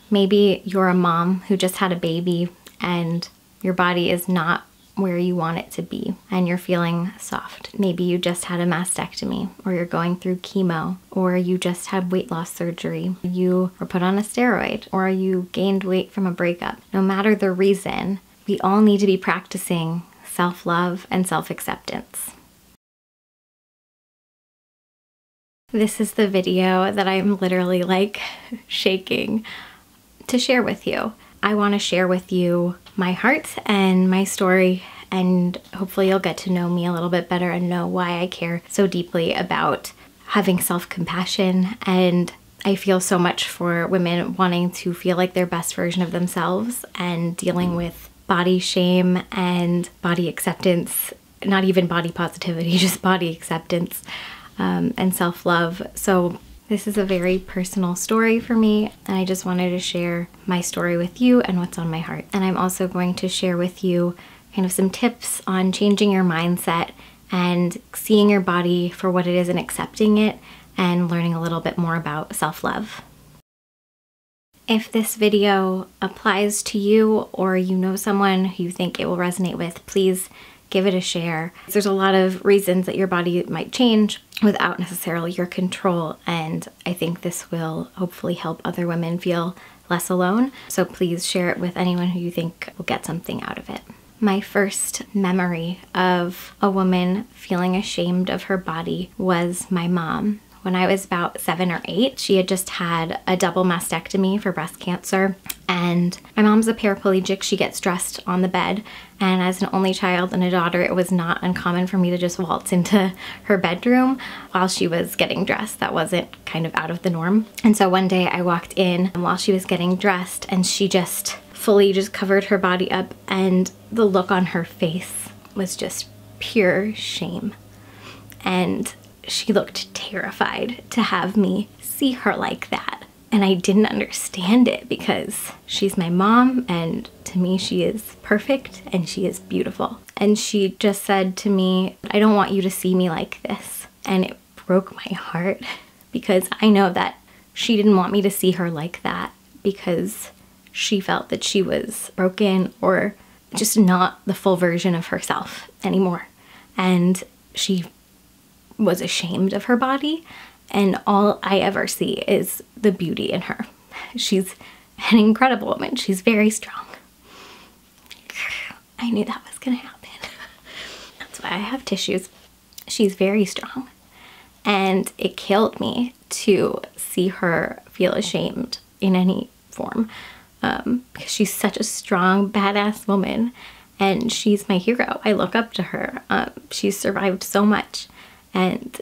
Maybe you're a mom who just had a baby and your body is not where you want it to be and you're feeling soft. Maybe you just had a mastectomy, or you're going through chemo, or you just had weight loss surgery. You were put on a steroid, or you gained weight from a breakup. No matter the reason, we all need to be practicing self-love and self-acceptance. This is the video that I'm literally like shaking to share with you. I want to share with you my heart and my story, and hopefully you'll get to know me a little bit better and know why I care so deeply about having self-compassion. And I feel so much for women wanting to feel like their best version of themselves and dealing with body shame and body acceptance, not even body positivity, just body acceptance and self-love. So this is a very personal story for me, and I just wanted to share my story with you and what's on my heart. And I'm also going to share with you kind of some tips on changing your mindset and seeing your body for what it is and accepting it, and learning a little bit more about self-love. If this video applies to you, or you know someone who you think it will resonate with, please give it a share. There's a lot of reasons that your body might change without necessarily your control, and I think this will hopefully help other women feel less alone. So please share it with anyone who you think will get something out of it. My first memory of a woman feeling ashamed of her body was my mom. When I was about 7 or 8, she had just had a double mastectomy for breast cancer, and my mom's a paraplegic. She gets dressed on the bed, and as an only child and a daughter, it was not uncommon for me to just waltz into her bedroom while she was getting dressed. That wasn't kind of out of the norm. And so one day I walked in while she was getting dressed, and she just fully just covered her body up, and the look on her face was just pure shame. And she looked terrified to have me see her like that. And I didn't understand it, because she's my mom, and to me she is perfect and she is beautiful. And she just said to me, "I don't want you to see me like this." And it broke my heart, because I know that she didn't want me to see her like that, because she felt that she was broken or just not the full version of herself anymore. And she was ashamed of her body, and all I ever see is the beauty in her. She's an incredible woman. She's very strong. I knew that was gonna happen. That's why I have tissues. She's very strong. And it killed me to see her feel ashamed in any form, because she's such a strong, badass woman, and she's my hero. I look up to her. She's survived so much. And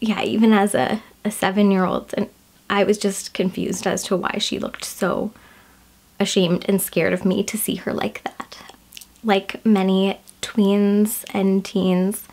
yeah, even as a 7-year-old, and I was just confused as to why she looked so ashamed and scared of me to see her like that. Like many tweens and teens,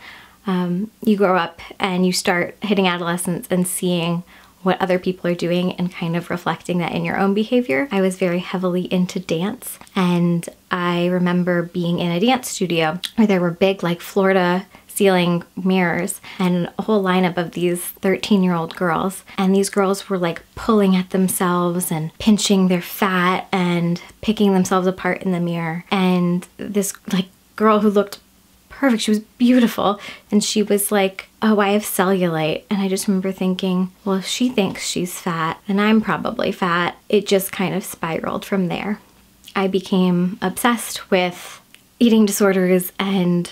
you grow up and you start hitting adolescence and seeing what other people are doing and kind of reflecting that in your own behavior. I was very heavily into dance, and I remember being in a dance studio where there were big, like, Florida ceiling mirrors and a whole lineup of these 13-year-old girls, and these girls were like pulling at themselves and pinching their fat and picking themselves apart in the mirror. And this like girl who looked perfect, she was beautiful, and she was like, "Oh, I have cellulite." And I just remember thinking, well, if she thinks she's fat, then I'm probably fat. It just kind of spiraled from there. I became obsessed with eating disorders and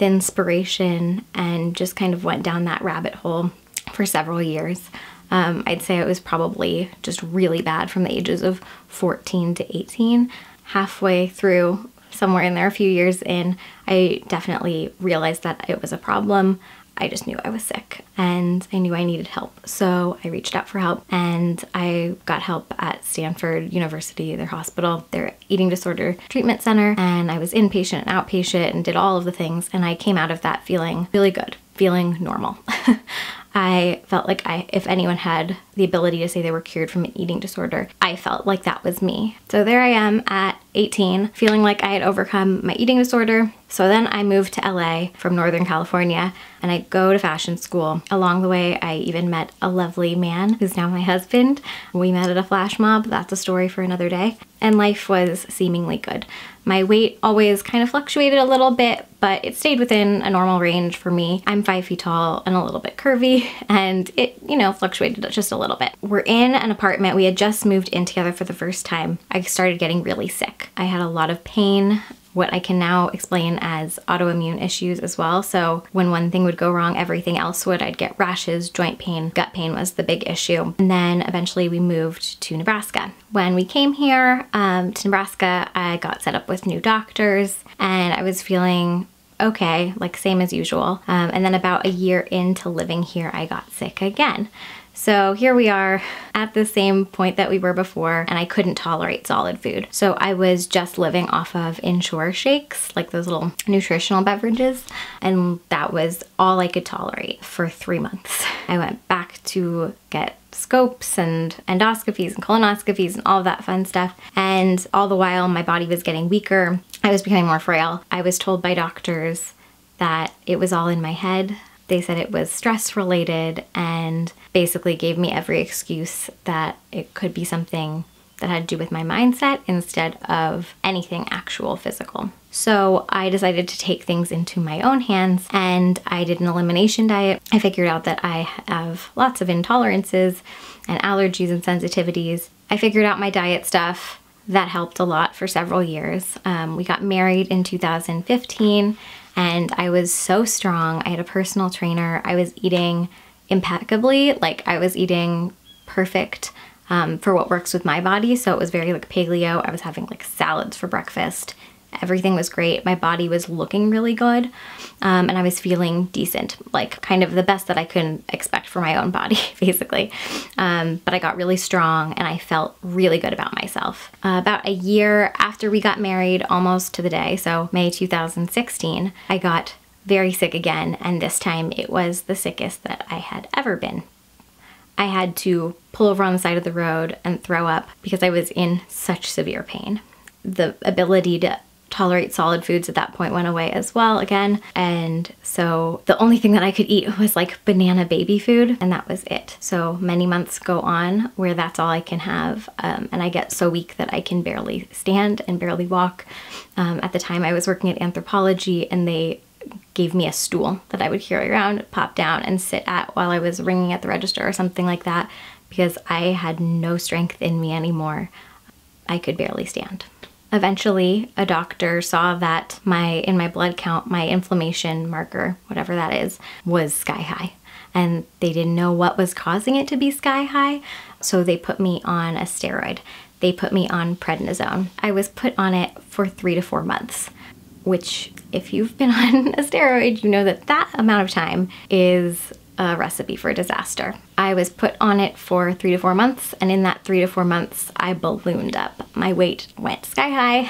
inspiration, and just kind of went down that rabbit hole for several years. I'd say it was probably just really bad from the ages of 14 to 18. Halfway through, somewhere in there, a few years in, I definitely realized that it was a problem. I just knew I was sick, and I knew I needed help. So I reached out for help, and I got help at Stanford University, their hospital, their eating disorder treatment center, and I was inpatient and outpatient and did all of the things, and I came out of that feeling really good, feeling normal. I felt like if anyone had the ability to say they were cured from an eating disorder, I felt like that was me. So there I am at 18, feeling like I had overcome my eating disorder, So then I moved to LA from Northern California, and I go to fashion school. Along the way, I even met a lovely man who's now my husband. We met at a flash mob. That's a story for another day. And life was seemingly good. My weight always kind of fluctuated a little bit, but it stayed within a normal range for me. I'm 5 feet tall and a little bit curvy, and it, fluctuated just a little bit. We're in an apartment. We had just moved in together for the first time. I started getting really sick. I had a lot of pain, what I can now explain as autoimmune issues as well. So when one thing would go wrong, everything else would. I'd get rashes, joint pain, gut pain was the big issue. And then eventually we moved to Nebraska. When we came here to Nebraska, I got set up with new doctors and I was feeling okay, like same as usual. And then about a year into living here, I got sick again. So here we are at the same point that we were before, and I couldn't tolerate solid food. So I was just living off of Ensure shakes, like those little nutritional beverages, and that was all I could tolerate for 3 months. I went back to get scopes and endoscopies and colonoscopies and all of that fun stuff. And all the while my body was getting weaker. I was becoming more frail. I was told by doctors that it was all in my head. They said it was stress related and basically gave me every excuse that it could be something that had to do with my mindset instead of anything actual physical. So I decided to take things into my own hands and I did an elimination diet. I figured out that I have lots of intolerances and allergies and sensitivities. I figured out my diet stuff. That helped a lot for several years. We got married in 2015 and I was so strong. I had a personal trainer. I was eating impeccably, like I was eating perfect for what works with my body. So it was very like paleo. I was having like salads for breakfast. Everything was great. My body was looking really good. And I was feeling decent, like kind of the best that I could expect for my own body, basically. But I got really strong and I felt really good about myself. About a year after we got married, almost to the day, so May 2016, I got very sick again. And this time it was the sickest that I had ever been. I had to pull over on the side of the road and throw up because I was in such severe pain. The ability to tolerate solid foods at that point went away as well again. And so the only thing that I could eat was like banana baby food, and that was it. So many months go on where that's all I can have. And I get so weak that I can barely stand and barely walk. At the time I was working at Anthropologie and they gave me a stool that I would carry around, pop down and sit at while I was ringing at the register or something like that because I had no strength in me anymore. I could barely stand. Eventually, a doctor saw that in my blood count, my inflammation marker, whatever that is, was sky high. And they didn't know what was causing it to be sky high, so they put me on a steroid. They put me on prednisone. I was put on it for 3 to 4 months, which if you've been on a steroid, you know that that amount of time is a recipe for disaster. I was put on it for 3 to 4 months, and in that 3 to 4 months, I ballooned up. My weight went sky high,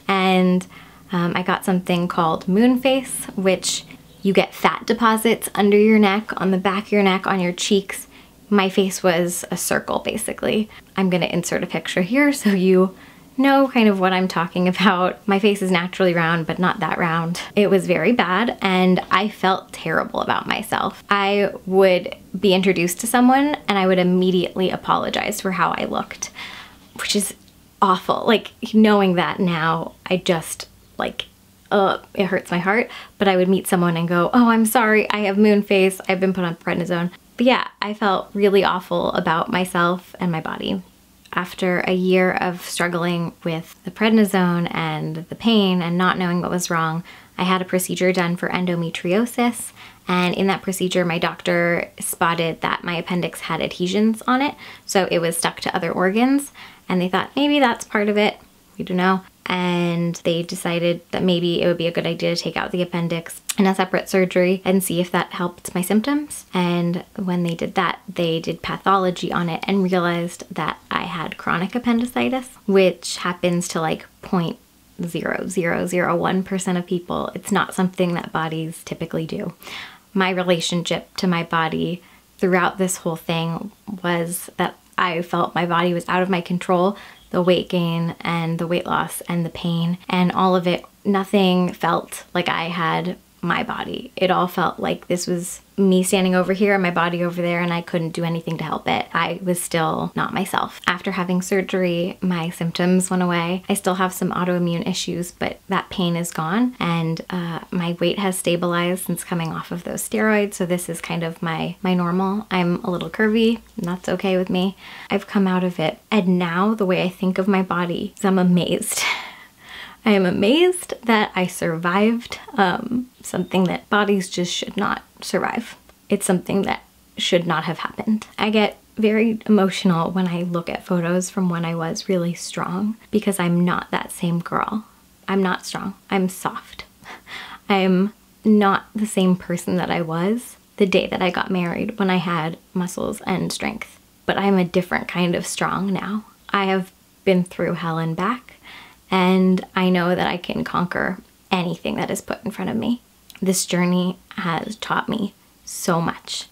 and I got something called moon face, which you get fat deposits under your neck, on the back of your neck, on your cheeks. My face was a circle, basically. I'm gonna insert a picture here so you know kind of what I'm talking about. My face is naturally round, but not that round. It was very bad and I felt terrible about myself. I would be introduced to someone and I would immediately apologize for how I looked, which is awful. Like knowing that now, I just like, it hurts my heart. But I would meet someone and go, oh, I'm sorry, I have moon face, I've been put on prednisone. But yeah, I felt really awful about myself and my body. After a year of struggling with the prednisone and the pain and not knowing what was wrong, I had a procedure done for endometriosis. And in that procedure, my doctor spotted that my appendix had adhesions on it. So it was stuck to other organs. And they thought maybe that's part of it. We don't know. And they decided that maybe it would be a good idea to take out the appendix in a separate surgery and see if that helped my symptoms. And when they did that, they did pathology on it and realized that I had chronic appendicitis, which happens to like 0.0001% of people. It's not something that bodies typically do. My relationship to my body throughout this whole thing was that I felt my body was out of my control. The weight gain and the weight loss and the pain and all of it, nothing felt like I had my body. It all felt like this was me standing over here and my body over there, and I couldn't do anything to help it. I was still not myself. After having surgery, my symptoms went away. I still have some autoimmune issues, but that pain is gone, and my weight has stabilized since coming off of those steroids. So this is kind of my normal. I'm a little curvy, and that's okay with me. I've come out of it, and now the way I think of my body is I'm amazed. I am amazed that I survived something that bodies just should not survive. It's something that should not have happened. I get very emotional when I look at photos from when I was really strong, because I'm not that same girl. I'm not strong. I'm soft. I'm not the same person that I was the day that I got married, when I had muscles and strength. But I'm a different kind of strong now. I have been through hell and back, and I know that I can conquer anything that is put in front of me. This journey has taught me so much.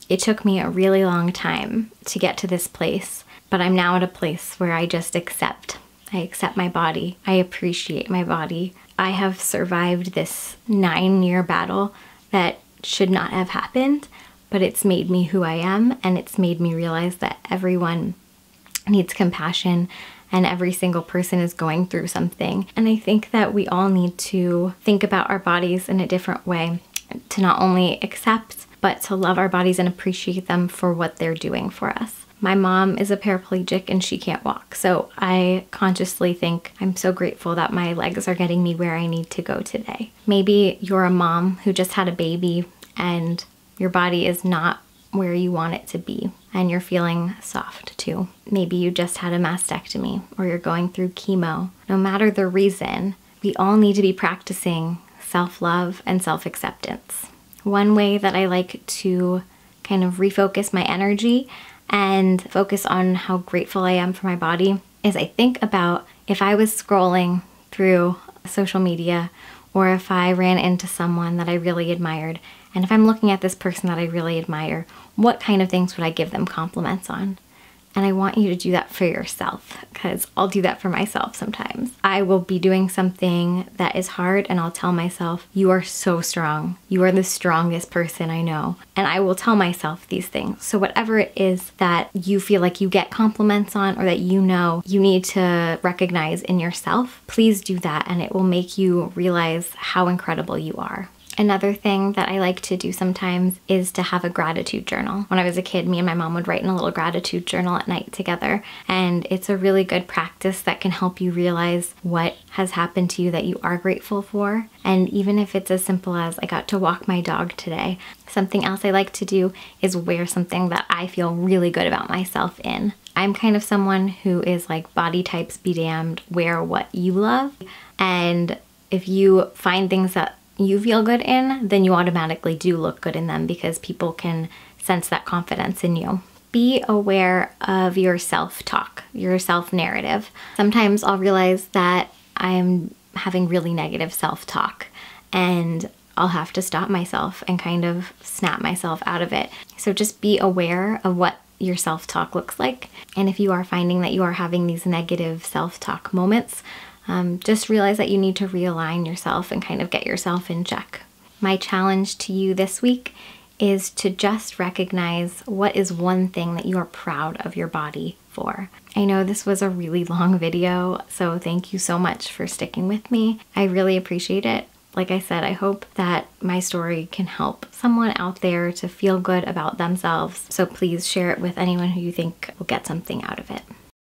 It took me a really long time to get to this place, but I'm now at a place where I just accept. I accept my body. I appreciate my body. I have survived this 9-year battle that should not have happened, but it's made me who I am, and it's made me realize that everyone needs compassion and every single person is going through something. And I think that we all need to think about our bodies in a different way, to not only accept, but to love our bodies and appreciate them for what they're doing for us. My mom is a paraplegic and she can't walk, so I consciously think I'm so grateful that my legs are getting me where I need to go today. Maybe you're a mom who just had a baby and your body is not where you want it to be, and you're feeling soft too. Maybe you just had a mastectomy, or you're going through chemo. No matter the reason, we all need to be practicing self-love and self-acceptance. One way that I like to kind of refocus my energy and focus on how grateful I am for my body is I think about if I was scrolling through social media, or if I ran into someone that I really admired, and if I'm looking at this person that I really admire, what kind of things would I give them compliments on? And I want you to do that for yourself, because I'll do that for myself sometimes. I will be doing something that is hard and I'll tell myself, you are so strong. You are the strongest person I know. And I will tell myself these things. So whatever it is that you feel like you get compliments on, or that you know you need to recognize in yourself, please do that, and it will make you realize how incredible you are. Another thing that I like to do sometimes is to have a gratitude journal. When I was a kid, me and my mom would write in a little gratitude journal at night together, and it's a really good practice that can help you realize what has happened to you that you are grateful for. And even if it's as simple as, I got to walk my dog today. Something else I like to do is wear something that I feel really good about myself in. I'm kind of someone who is like, body types be damned, wear what you love. And if you find things that you feel good in, then you automatically do look good in them, because people can sense that confidence in you. Be aware of your self-talk, your self-narrative. Sometimes I'll realize that I'm having really negative self-talk, and I'll have to stop myself and kind of snap myself out of it. So just be aware of what your self-talk looks like. And if you are finding that you are having these negative self-talk moments, just realize that you need to realign yourself and kind of get yourself in check. My challenge to you this week is to just recognize what is one thing that you are proud of your body for. I know this was a really long video, so thank you so much for sticking with me. I really appreciate it. Like I said, I hope that my story can help someone out there to feel good about themselves. So please share it with anyone who you think will get something out of it.